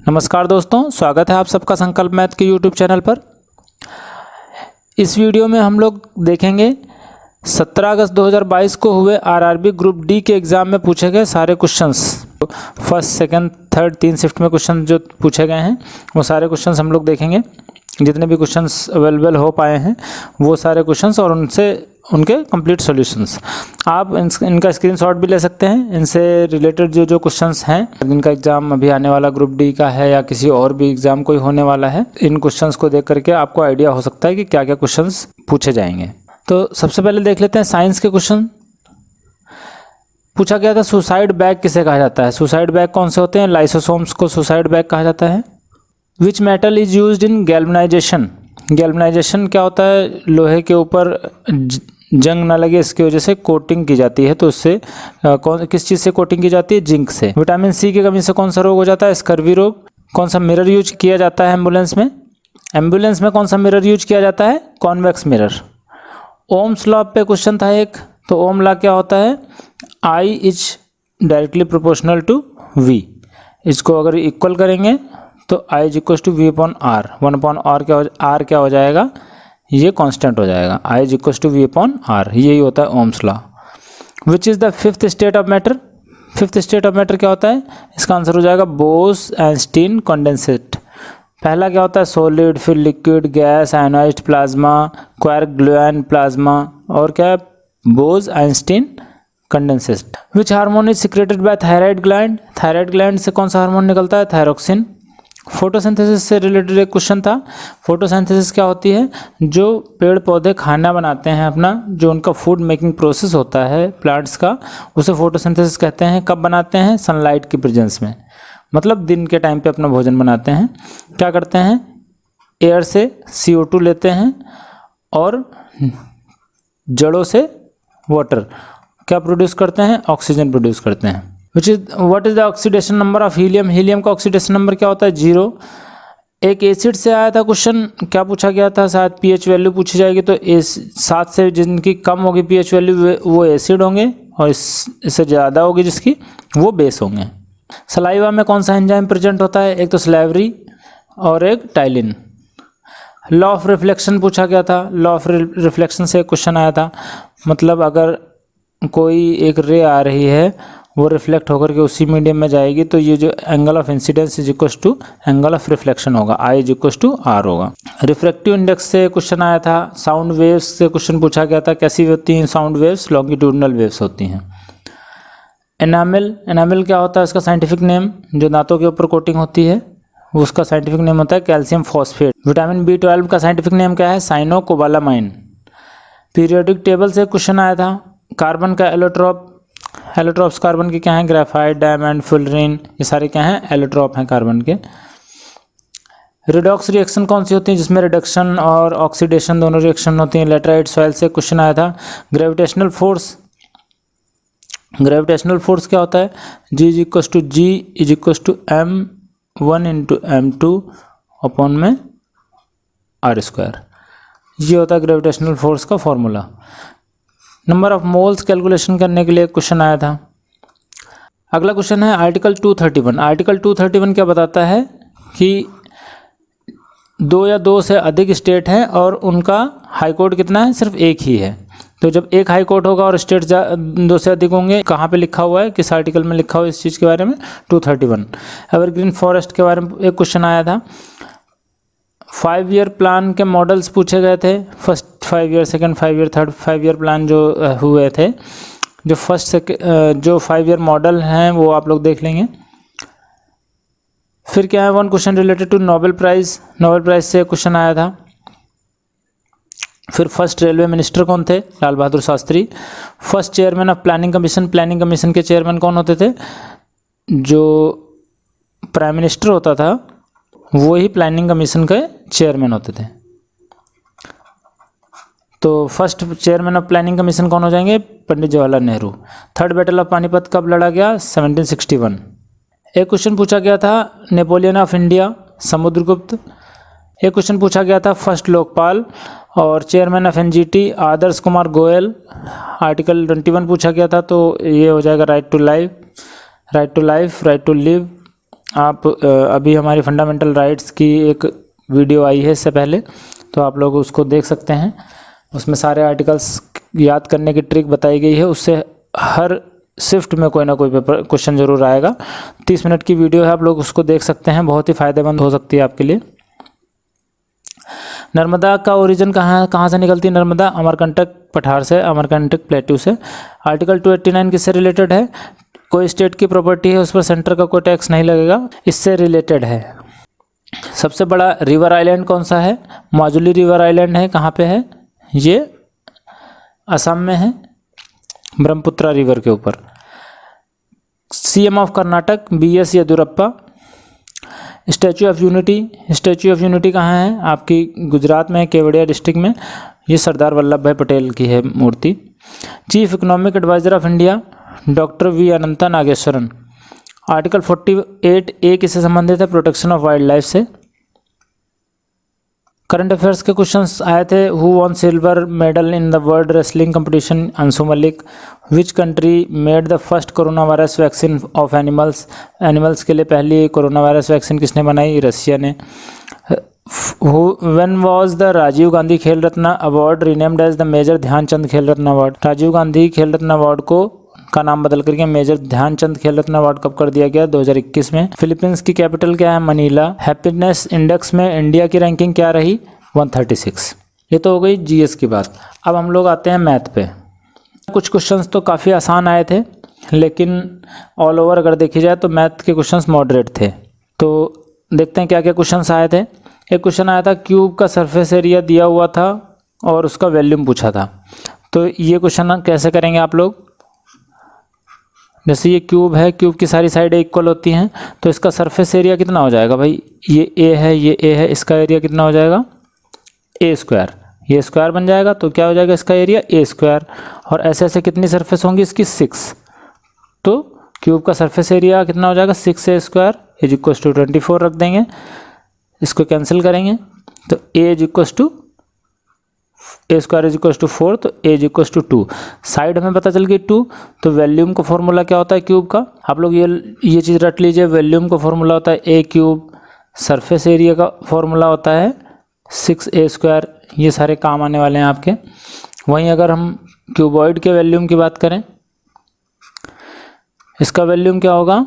नमस्कार दोस्तों, स्वागत है आप सबका संकल्प मैथ के यूट्यूब चैनल पर। इस वीडियो में हम लोग देखेंगे 17 अगस्त 2022 को हुए आरआरबी ग्रुप डी के एग्ज़ाम में पूछे गए सारे questions. First, second, third 3 shift में क्वेश्चन जो पूछे गए हैं वो सारे क्वेश्चंस हम लोग देखेंगे। जितने भी क्वेश्चंस अवेलेबल हो पाए हैं वो सारे क्वेश्चंस और उनके कंप्लीट सॉल्यूशंस आप इनका स्क्रीनशॉट भी ले सकते हैं। इनसे रिलेटेड जो क्वेश्चंस हैं, जिनका एग्ज़ाम अभी आने वाला ग्रुप डी का है या किसी और भी एग्ज़ाम कोई होने वाला है, इन क्वेश्चंस को देख करके आपको आइडिया हो सकता है कि क्या क्या क्वेश्चंस पूछे जाएंगे। तो सबसे पहले देख लेते हैं साइंस के क्वेश्चन। पूछा गया था सुसाइड बैग किसे कहा जाता है। सुसाइड बैग कौन से होते हैं? लाइसोसोम्स को सुसाइड बैग कहा जाता है। Which metal is used in galvanization. Galvanization क्या होता है? लोहे के ऊपर जंग ना लगे इसकी वजह से कोटिंग की जाती है। तो उससे किस चीज़ से कोटिंग की जाती है? जिंक से। विटामिन सी की कमी से कौन सा रोग हो जाता है? स्कर्वी रोग। कौन सा मिरर यूज किया जाता है एम्बुलेंस में? एम्बुलेंस में कौन सा मिरर यूज किया जाता है? Convex mirror. ओम्स लॉ पे क्वेश्चन था एक, तो ओम लॉ क्या होता है? I is directly proportional to V. इसको अगर इक्वल करेंगे तो I is equal to V upon R. 1/r क्या हो जाएगा? ये कांस्टेंट हो जाएगा। I is equal to V upon R, यही होता है Ohm's law. Which is the fifth state of matter. Fifth state of matter क्या होता है? इसका आंसर हो जाएगा बोस-आइंस्टीन कंडेंसेट। पहला क्या होता है? सॉलिड, फिर liquid, gas, ionised plasma, quark gluon plasma, और क्या है? Bose-Einstein condensate. Which hormone is secreted by thyroid gland. Thyroid gland से कौन सा हार्मोन निकलता है? थायरोक्सिन। फोटोसिंथेसिस से रिलेटेड एक क्वेश्चन था। फोटोसिंथेसिस क्या होती है? जो पेड़ पौधे खाना बनाते हैं अपना, जो उनका फूड मेकिंग प्रोसेस होता है प्लांट्स का, उसे फोटोसिंथेसिस कहते हैं। कब बनाते हैं? सनलाइट की प्रेजेंस में, मतलब दिन के टाइम पे अपना भोजन बनाते हैं। क्या करते हैं? एयर से CO2 लेते हैं और जड़ों से वाटर क्या प्रोड्यूस करते हैं? ऑक्सीजन प्रोड्यूस करते हैं। What is the oxidation number of helium. Helium का ऑक्सीडेशन नंबर क्या होता है? 0। एक एसिड से आया था क्वेश्चन, क्या पूछा गया था? शायद pH वैल्यू पूछी जाएगी, तो 7 से जिनकी कम होगी pH वैल्यू वो एसिड होंगे, और इससे ज़्यादा होगी जिसकी वो बेस होंगे। सलाइवा में कौन सा एंजाइम प्रेजेंट होता है? एक तो स्लेवरी और एक टाइलिन। लॉ ऑफ रिफ्लेक्शन पूछा गया था। लॉ ऑफ रिफ्लेक्शन से क्वेश्चन आया था, मतलब अगर कोई एक रे आ रही है वो रिफ्लेक्ट होकर के उसी मीडियम में जाएगी, तो ये जो angle of incidence is equal to angle of reflection होगा, I is equal to R होगा। रिफ्रैक्टिव इंडेक्स से क्वेश्चन आया था। साउंड वेव्स से क्वेश्चन पूछा गया था। कैसी होती हैं साउंड वेव्स? लॉन्गिट्यूडनल वेव्स होती हैं। एनामिल, एनामिल क्या होता है? इसका साइंटिफिक नेम, जो दांतों के ऊपर कोटिंग होती है वो उसका साइंटिफिक नेम होता है कैल्शियम फॉस्फेट। विटामिन B12 का साइंटिफिक नेम क्या है? साइनोकोबालामाइन। पीरियोडिक टेबल से क्वेश्चन आया था। कार्बन का एलोट्रॉप, एलोट्रॉप्स कार्बन के क्या हैं? ग्रेफाइट, डायमंड, फुलरिन, ये सारे क्या हैं? एलोट्रॉप हैं कार्बन के। रिडॉक्स रिएक्शन कौन सी होती है? जिसमें रिडक्शन और ऑक्सीडेशन दोनों रिएक्शन होती हैं। लेटराइट सॉइल से क्वेश्चन आया था। ग्रेविटेशनल फोर्स, ग्रेविटेशनल फोर्स क्या होता है? G is equal to M1 × M2 upon में R²। ये होता है ग्रेविटेशनल फोर्स का formula. Number of moles calculation करने के लिए क्वेश्चन आया था। अगला क्वेश्चन है आर्टिकल 231। आर्टिकल 231 क्या बताता है? कि 2 या 2 से अधिक स्टेट हैं और उनका हाई कोर्ट कितना है? सिर्फ एक ही है। तो जब एक हाई कोर्ट होगा और स्टेट 2 से अधिक होंगे, कहाँ पे लिखा हुआ है, किस आर्टिकल में लिखा हुआ है इस चीज़ के बारे में? 231। एवरग्रीन फॉरेस्ट के बारे में एक क्वेश्चन आया था। 5 ईयर प्लान के मॉडल्स पूछे गए थे। First 5 year, second 5 year, third 5 year plan जो हुए थे, जो जो 5 ईयर मॉडल हैं वो आप लोग देख लेंगे। फिर क्या है? 1 question related to Nobel prize. Nobel prize से क्वेश्चन आया था। फिर फर्स्ट रेलवे मिनिस्टर कौन थे? Lal Bahadur Shastri. First chairman of planning commission. Planning commission के चेयरमैन कौन होते थे? जो प्राइम मिनिस्टर होता था वो ही प्लानिंग कमीशन के चेयरमैन होते थे। तो first chairman of planning commission कौन हो जाएंगे? Pandit Jawaharlal Nehru. Third battle of Panipat कब लड़ा गया? 1761। एक क्वेश्चन पूछा गया था नेपोलियन ऑफ इंडिया, समुद्रगुप्त। एक क्वेश्चन पूछा गया था फर्स्ट लोकपाल और chairman of NGT Adarsh Kumar Goel. Article 21 पूछा गया था, तो ये हो जाएगा right to life, right to live. आप अभी हमारी फंडामेंटल राइट्स की एक वीडियो आई है इससे पहले, तो आप लोग उसको देख सकते हैं। उसमें सारे आर्टिकल्स याद करने की ट्रिक बताई गई है, उससे हर शिफ्ट में कोई ना कोई पेपर क्वेश्चन जरूर आएगा। 30 मिनट की वीडियो है, आप लोग उसको देख सकते हैं, बहुत ही फ़ायदेमंद हो सकती है आपके लिए। नर्मदा का ओरिजिन कहाँ से निकलती है? नर्मदा अमरकंटक पठार से, अमरकंटक प्लेट्यू से। आर्टिकल 289 किससे रिलेटेड है? कोई स्टेट की प्रॉपर्टी है उस पर सेंटर का कोई टैक्स नहीं लगेगा, इससे रिलेटेड है। सबसे बड़ा रिवर आइलैंड कौन सा है? माजुली रिवर आइलैंड है। कहाँ पे है ये? असम में है, ब्रह्मपुत्रा रिवर के ऊपर। CM of Karnataka BS Yediyurappa. Statue of unity, statue of unity कहाँ है? आपकी गुजरात में, केवड़िया डिस्ट्रिक्ट में। ये सरदार वल्लभ भाई पटेल की है मूर्ति। Chief economic adviser of India doctor V Anantha Nageswaran. Article 48A किससे संबंधित है? प्रोटेक्शन ऑफ वाइल्ड लाइफ से। करंट अफेयर्स के क्वेश्चंस आए थे। Who won silver medal in the world wrestling competition? Anshu Malik. Which country made the first corona virus vaccine of animals? Animals के लिए पहली कोरोना वायरस वैक्सीन किसने बनाई? रशिया ने। When was the Rajiv Gandhi Khel Ratna award renamed as the major Dhyan Chand Khel Ratna award? Rajiv Gandhi Khel Ratna award को का नाम बदल करके मेजर ध्यानचंद खेल रत्न अवार्ड कब कर दिया गया? 2021 में। फिलीपींस की कैपिटल क्या है? मनीला। हैप्पीनेस इंडेक्स में इंडिया की रैंकिंग क्या रही? 136। ये तो हो गई जीएस की बात। अब हम लोग आते हैं मैथ पे। कुछ क्वेश्चंस तो काफ़ी आसान आए थे, लेकिन ऑल ओवर अगर देखी जाए तो मैथ के क्वेश्चंस मॉडरेट थे। तो देखते हैं क्या क्या क्वेश्चंस आए थे। एक क्वेश्चन आया था, क्यूब का सरफेस एरिया दिया हुआ था और उसका वॉल्यूम पूछा था। तो ये क्वेश्चन कैसे करेंगे आप लोग? जैसे ये क्यूब है, क्यूब की सारी साइडें इक्वल होती हैं, तो इसका सरफेस एरिया कितना हो जाएगा भाई? ये ए है, ये ए है, इसका एरिया कितना हो जाएगा? ए स्क्वायर। ये स्क्वायर बन जाएगा तो क्या हो जाएगा इसका एरिया? ए स्क्वायर। और ऐसे ऐसे कितनी सरफेस होंगी इसकी? 6। तो क्यूब का सरफेस एरिया कितना हो जाएगा? 6A square is equal to 24 रख देंगे, इसको कैंसिल करेंगे तो A is equal to A square is equal to 4, तो A is equal to 2। Side हमें पता चल गई 2, तो वॉल्यूम का फॉर्मूला क्या होता है क्यूब का? आप लोग ये चीज़ रट लीजिए। वॉल्यूम का फॉर्मूला होता है ए क्यूब, सरफेस एरिया का फॉर्मूला होता है 6A स्क्वायर। ये सारे काम आने वाले हैं आपके। वहीं अगर हम क्यूबॉइड के वॉल्यूम की बात करें, इसका वॉल्यूम क्या होगा?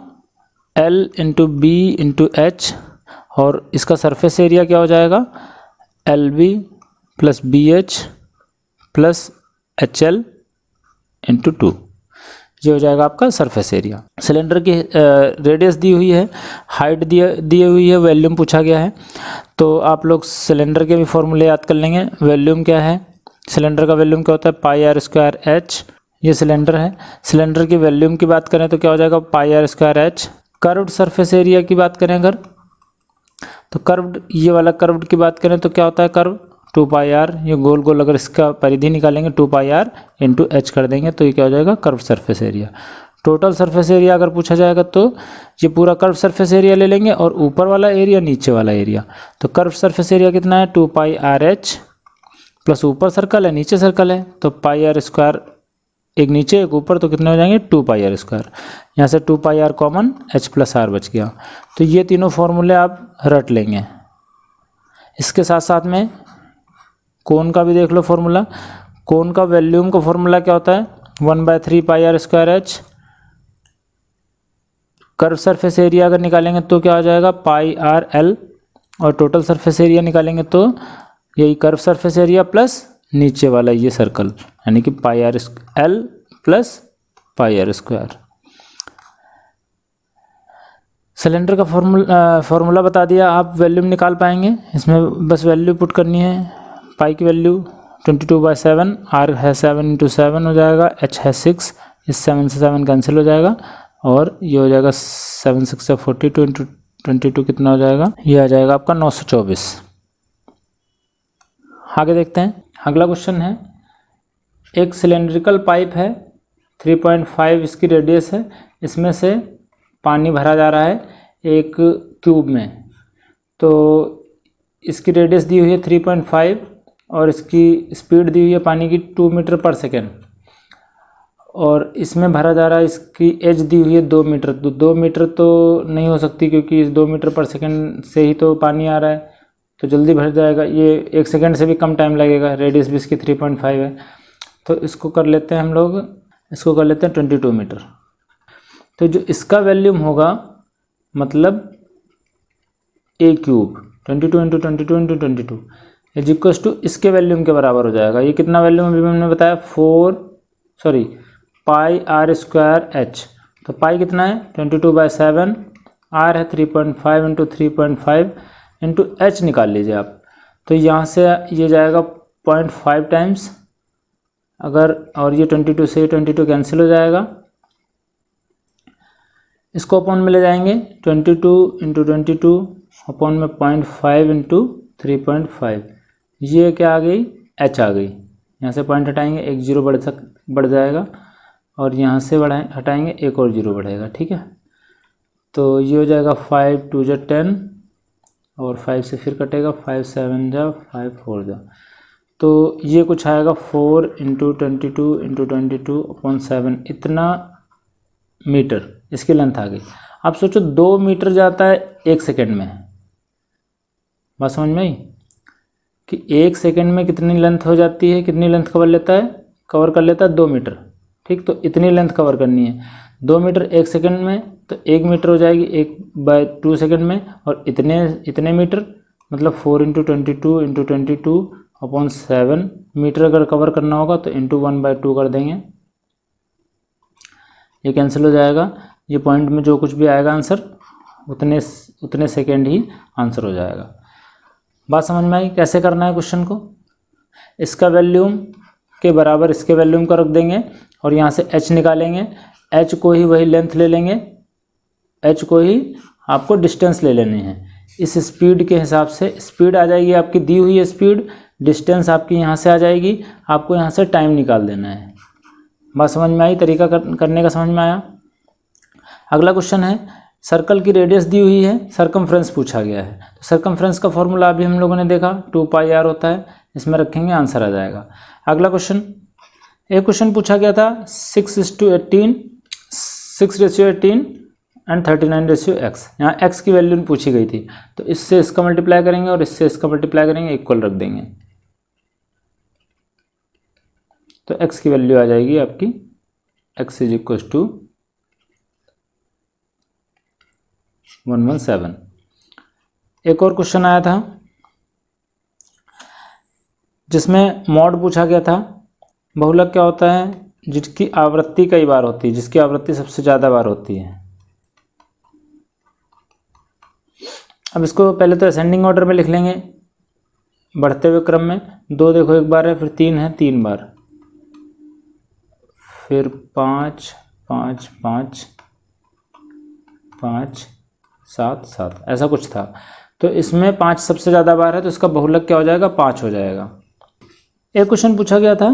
L into B into H, और इसका सरफेस एरिया क्या हो जाएगा? LB plus BH plus HL into 2। ये हो जाएगा आपका सरफेस एरिया। सिलेंडर की रेडियस दी हुई है, हाइट दी हुई है, वॉल्यूम पूछा गया है। तो आप लोग सिलेंडर के भी फॉर्मूले याद कर लेंगे। वॉल्यूम क्या है? सिलेंडर का वॉल्यूम क्या होता है? Pi R square H. ये सिलेंडर है। सिलेंडर की वॉल्यूम की बात करें तो क्या हो जाएगा? Pi R square H. Curved surface area की बात करें अगर, तो कर्व्ड, ये वाला कर्व्ड की बात करें तो क्या होता है? Curve 2 pi R. ये गोल गोल अगर इसका परिधि निकालेंगे 2 पाई आर इंटू एच कर देंगे तो ये क्या हो जाएगा? Curve surface area. Total surface area अगर पूछा जाएगा तो ये पूरा कर्व सरफेस एरिया ले लेंगे और ऊपर वाला एरिया, नीचे वाला एरिया। तो कर्व सरफेस एरिया कितना है? 2 पाई आर एच, प्लस ऊपर सर्कल है नीचे सर्कल है, तो पाई आर स्क्वायर, एक नीचे एक ऊपर, तो कितने हो जाएंगे? 2 पाई आर स्क्वायर। यहाँ से 2 pi R common, H plus R बच गया। तो ये तीनों फॉर्मूले आप रट लेंगे। इसके साथ साथ में कोन का भी देख लो फॉर्मूला। कोन का वॉल्यूम का फॉर्मूला क्या होता है? 1/3 pi R square H. Curve surface area अगर निकालेंगे तो क्या हो जाएगा? Pi R L. और टोटल सरफेस एरिया निकालेंगे तो यही कर्व सरफेस एरिया प्लस नीचे वाला ये सर्कल, यानी कि pi R L plus pi R square. Cylinder का फॉर्मूला बता दिया, आप वॉल्यूम निकाल पाएंगे। इसमें बस वैल्यू पुट करनी है। पाई की वैल्यू 22/7, आर है 7 × 7 हो जाएगा, एच है 6, इस 7 से 7 कैंसिल हो जाएगा और ये हो जाएगा 7 6 से 42 × 22 कितना हो जाएगा? ये आ जाएगा आपका 924। आगे देखते हैं। अगला क्वेश्चन है, एक सिलेंड्रिकल पाइप है, 3.5 इसकी रेडियस है, इसमें से पानी भरा जा रहा है एक क्यूब में। तो इसकी रेडियस दी हुई है 3.5 और इसकी स्पीड दी हुई है पानी की 2 मीटर पर सेकेंड। और इसमें भरा जा रहा है, इसकी एज दी हुई है 2 मीटर। तो 2 मीटर तो नहीं हो सकती क्योंकि इस 2 मीटर पर सेकंड से ही तो पानी आ रहा है, तो जल्दी भर जाएगा। ये 1 सेकंड से भी कम टाइम लगेगा। रेडियस भी इसकी 3.5 है। तो इसको कर लेते हैं हम लोग, इसको कर लेते हैं 22 मीटर। तो जो इसका वॉल्यूम होगा मतलब A cube 22 into 22 into 22 is equal to इसके वॉल्यूम के बराबर हो जाएगा। ये कितना वॉल्यूम अभी हमने बताया पाई आर स्क्वायर एच। तो पाई कितना है 22/7, आर है 3.5 इंटू 3.5 इंटू एच निकाल लीजिए आप। तो यहाँ से ये जाएगा 0.5 टाइम्स, अगर और ये 22 से 22 कैंसिल हो जाएगा। इसको अपॉन में ले जाएंगे 22 इंटू 22 अपॉन में 0.5 इंटू 3.5। ये क्या आ गई एच आ गई। यहाँ से पॉइंट हटाएंगे, एक जीरो बढ़ जाएगा और यहाँ से हटाएंगे एक और जीरो बढ़ेगा। ठीक है, तो ये हो जाएगा 5 2 जा 10 और 5 से फिर कटेगा 5 7 जा 5 4 जा। तो ये कुछ आएगा 4 इंटू 22 इंटू 22 अपॉन 7, इतना मीटर इसकी लेंथ आ गई। अब सोचो 2 मीटर जाता है 1 सेकेंड में। बात समझ में आई कि 1 सेकेंड में कितनी लेंथ हो जाती है, कितनी लेंथ कवर कर लेता है 2 मीटर। ठीक, तो इतनी लेंथ कवर करनी है 2 मीटर 1 सेकेंड में, तो 1 मीटर हो जाएगी 1/2 सेकेंड में, और इतने मीटर मतलब 4 इंटू 22 इंटू 22 अपॉन 7 मीटर अगर कवर करना होगा तो इंटू 1/2 कर देंगे। ये कैंसिल हो जाएगा। ये पॉइंट में जो कुछ भी आएगा आंसर उतने सेकेंड ही आंसर हो जाएगा। बात समझ में आई कैसे करना है क्वेश्चन को। इसका वॉल्यूम के बराबर इसके वॉल्यूम को रख देंगे और यहाँ से h निकालेंगे। h को ही वही लेंथ ले लेंगे, h को ही आपको डिस्टेंस ले लेनी है। इस स्पीड के हिसाब से स्पीड आ जाएगी आपकी दी हुई है स्पीड, डिस्टेंस आपकी यहाँ से आ जाएगी, आपको यहाँ से टाइम निकाल देना है। बात समझ में आई, तरीका करने का समझ में आया। अगला क्वेश्चन है, सर्कल की रेडियस दी हुई है, सरकमफ्रेंस पूछा गया है। तो सरकमफ्रेंस का फॉर्मूला अभी हम लोगों ने देखा 2πr होता है, इसमें रखेंगे आंसर आ जाएगा। अगला क्वेश्चन, एक क्वेश्चन पूछा गया था 6:18 एंड 39:x। यहाँ x की वैल्यू पूछी गई थी, तो इससे इसका मल्टीप्लाई करेंगे और इससे इसका मल्टीप्लाई करेंगे, इक्वल रख देंगे। तो x की वैल्यू आ जाएगी आपकी x इज इक्वल टू 117। एक और क्वेश्चन आया था जिसमें मॉड पूछा गया था। बहुलक क्या होता है, जिसकी आवृत्ति कई बार होती है, जिसकी आवृत्ति सबसे ज़्यादा बार होती है। अब इसको पहले तो असेंडिंग ऑर्डर में लिख लेंगे, बढ़ते हुए क्रम में। 2 देखो एक बार है, फिर 3 है 3 बार, फिर 5 5 5 5 7 7, ऐसा कुछ था। तो इसमें 5 सबसे ज़्यादा बार है, तो इसका बहुलक क्या हो जाएगा 5 हो जाएगा। एक क्वेश्चन पूछा गया था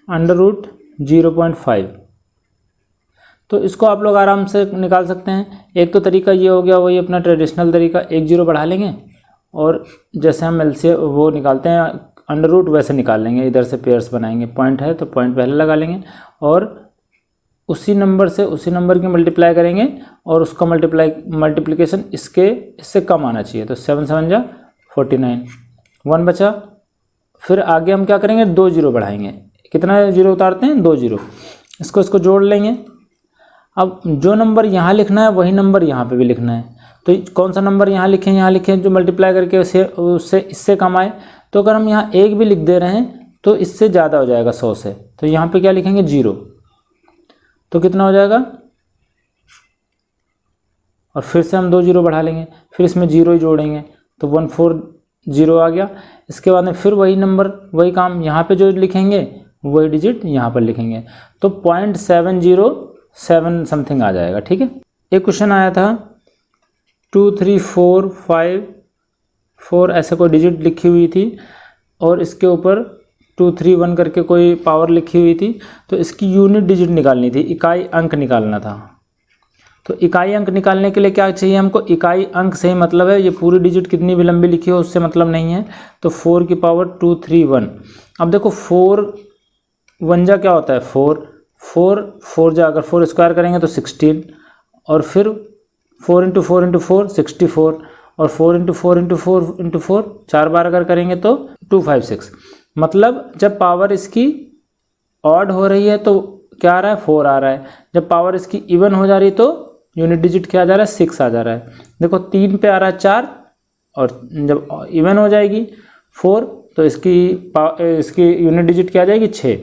√0.5। तो इसको आप लोग आराम से निकाल सकते हैं। एक तो तरीका ये हो गया, वही अपना ट्रेडिशनल तरीका, एक जीरो बढ़ा लेंगे और जैसे हम एलसीएम वो निकालते हैं अंडर रूट वैसे निकाल लेंगे। इधर से पेयर्स बनाएंगे, पॉइंट है तो पॉइंट पहले लगा लेंगे और उसी नंबर से उसी नंबर की मल्टीप्लाई करेंगे और उसका मल्टीप्लिकेशन इससे कम आना चाहिए। तो 7 7 जा 49, 1 बचा। फिर आगे हम क्या करेंगे, 2 जीरो बढ़ाएंगे। कितना जीरो उतारते हैं 2 जीरो, इसको जोड़ लेंगे। अब जो नंबर यहाँ लिखना है वही नंबर यहाँ पे भी लिखना है। तो कौन सा नंबर यहाँ लिखें जो मल्टीप्लाई करके उससे इससे कम आए। तो अगर हम यहाँ 1 भी लिख दे रहे हैं तो इससे ज़्यादा हो जाएगा 100 से। तो यहाँ पे क्या लिखेंगे 0, तो कितना हो जाएगा, और फिर से हम 2 जीरो बढ़ा लेंगे, फिर इसमें 0 ही जोड़ेंगे तो 140 आ गया। इसके बाद में फिर वही नंबर वही काम, यहाँ पे जो लिखेंगे वही डिजिट यहाँ पर लिखेंगे। तो 0.707 समथिंग आ जाएगा। ठीक है। एक क्वेश्चन आया था 2 3 4 5 4 ऐसे कोई डिजिट लिखी हुई थी और इसके ऊपर 2 3 1 करके कोई पावर लिखी हुई थी। तो इसकी यूनिट डिजिट निकालनी थी, इकाई अंक निकालना था। तो इकाई अंक निकालने के लिए क्या चाहिए हमको, इकाई अंक से ही मतलब है, ये पूरी डिजिट कितनी भी लंबी लिखी हो उससे मतलब नहीं है। तो 4 की पावर 2 3 1। अब देखो 4 1 जा क्या होता है 4, 4 अगर 4 स्क्वायर करेंगे तो 16, और फिर 4 इंटू 4 इंटू 4 64, और 4 इंटू 4 इंटू 4 इंटू 4 4 बार अगर करेंगे तो 256। मतलब जब पावर इसकी ऑड हो रही है तो क्या आ रहा है, 4 आ रहा है। जब पावर इसकी इवन हो जा रही है तो यूनिट डिजिट क्या आ जा रहा है, 6 आ जा रहा है। देखो 3 पे आ रहा है 4, और जब इवन हो जाएगी 4 तो इसकी यूनिट डिजिट क्या आ जाएगी, 6।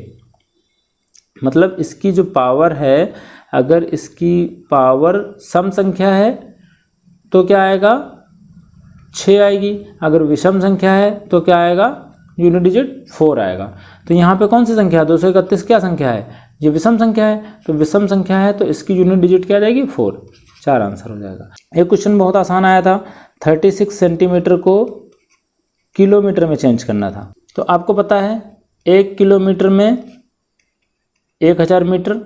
मतलब इसकी जो पावर है, अगर इसकी पावर सम संख्या है तो क्या आएगा, 6 आएगी। अगर विषम संख्या है तो क्या आएगा, यूनिट डिजिट 4 आएगा। तो यहाँ पे कौन सी संख्या है, 231 क्या संख्या है, ये विषम संख्या है। तो विषम संख्या है तो इसकी यूनिट डिजिट क्या आ जाएगी, 4। 4 आंसर हो जाएगा। एक क्वेश्चन बहुत आसान आया था, 36 सेंटीमीटर को किलोमीटर में चेंज करना था। तो आपको पता है 1 किलोमीटर में 1000 मीटर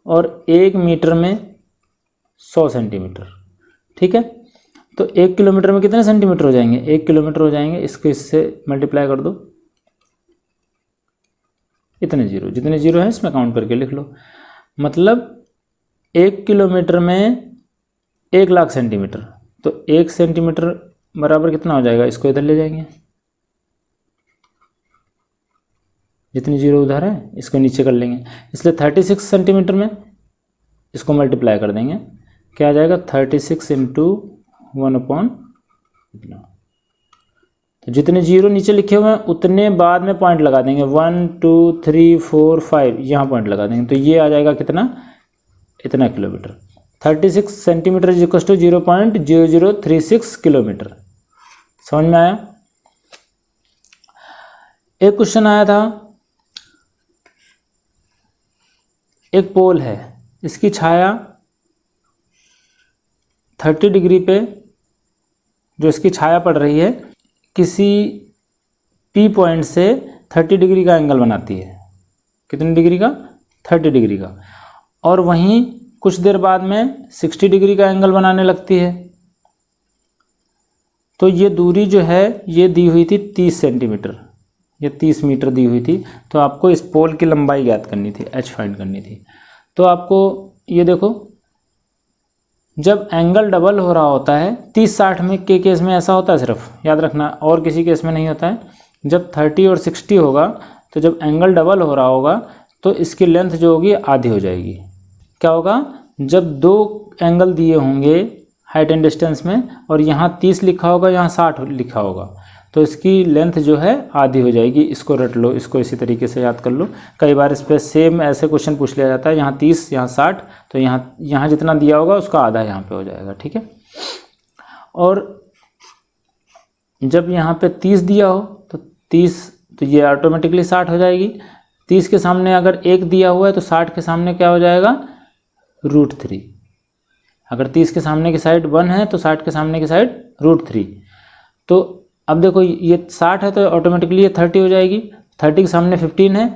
और 1 मीटर में 100 सेंटीमीटर, ठीक है। तो 1 किलोमीटर में कितने सेंटीमीटर हो जाएंगे, 1 किलोमीटर हो जाएंगे। इसको इससे मल्टीप्लाई कर दो, इतने जीरो, जितने जीरो हैं इसमें काउंट करके लिख लो। मतलब 1 किलोमीटर में 1 लाख सेंटीमीटर, तो 1 सेंटीमीटर बराबर कितना हो जाएगा, इसको इधर ले जाएंगे, जितनी जीरो उधर है इसको नीचे कर लेंगे। इसलिए 36 सेंटीमीटर में इसको मल्टीप्लाई कर देंगे, क्या आ जाएगा, 36 इंटू 1/, तो जितने जीरो नीचे लिखे हुए हैं उतने बाद में पॉइंट लगा देंगे, 1 2 3 4 5 यहाँ पॉइंट लगा देंगे। तो ये आ जाएगा कितना, इतना kilometre. 36 centimetre is equal to 0.0036 kilometre. समझ में आया। एक क्वेश्चन आया था, एक पोल है, इसकी छाया 30 डिग्री पे, जो इसकी छाया पड़ रही है, किसी P पॉइंट से 30 डिग्री का एंगल बनाती है। कितने डिग्री का, 30 डिग्री का। और वहीं कुछ देर बाद में 60 डिग्री का एंगल बनाने लगती है। तो ये दूरी जो है ये दी हुई थी 30 सेंटीमीटर, ये 30 मीटर दी हुई थी। तो आपको इस पोल की लंबाई ज्ञात करनी थी, h फाइंड करनी थी। तो आपको ये देखो, जब एंगल डबल हो रहा होता है 30-60 में के केस में ऐसा होता है, सिर्फ याद रखना, और किसी केस में नहीं होता है। जब 30 और 60 होगा तो जब एंगल डबल हो रहा होगा तो इसकी लेंथ जो होगी आधी हो जाएगी। क्या होगा, जब 2 एंगल दिए होंगे हाइट एंड डिस्टेंस में और यहाँ 30 लिखा होगा, यहाँ 60 लिखा होगा, तो इसकी लेंथ जो है आधी हो जाएगी। इसको रट लो, इसको इसी तरीके से याद कर लो। कई बार इस पर सेम ऐसे क्वेश्चन पूछ लिया जाता है, यहाँ 30 यहाँ 60, तो यहाँ जितना दिया होगा उसका आधा यहाँ पे हो जाएगा, ठीक है। और जब यहाँ पे 30 दिया हो तो 30, तो ये ऑटोमेटिकली 60 हो जाएगी। 30 के सामने अगर 1 दिया हुआ है तो 60 के सामने क्या हो जाएगा, √3। अगर 30 के सामने की साइड 1 है तो 60 के सामने की साइड √3। तो अब देखो ये 60 है तो ऑटोमेटिकली ये 30 हो जाएगी। 30 के सामने 15 है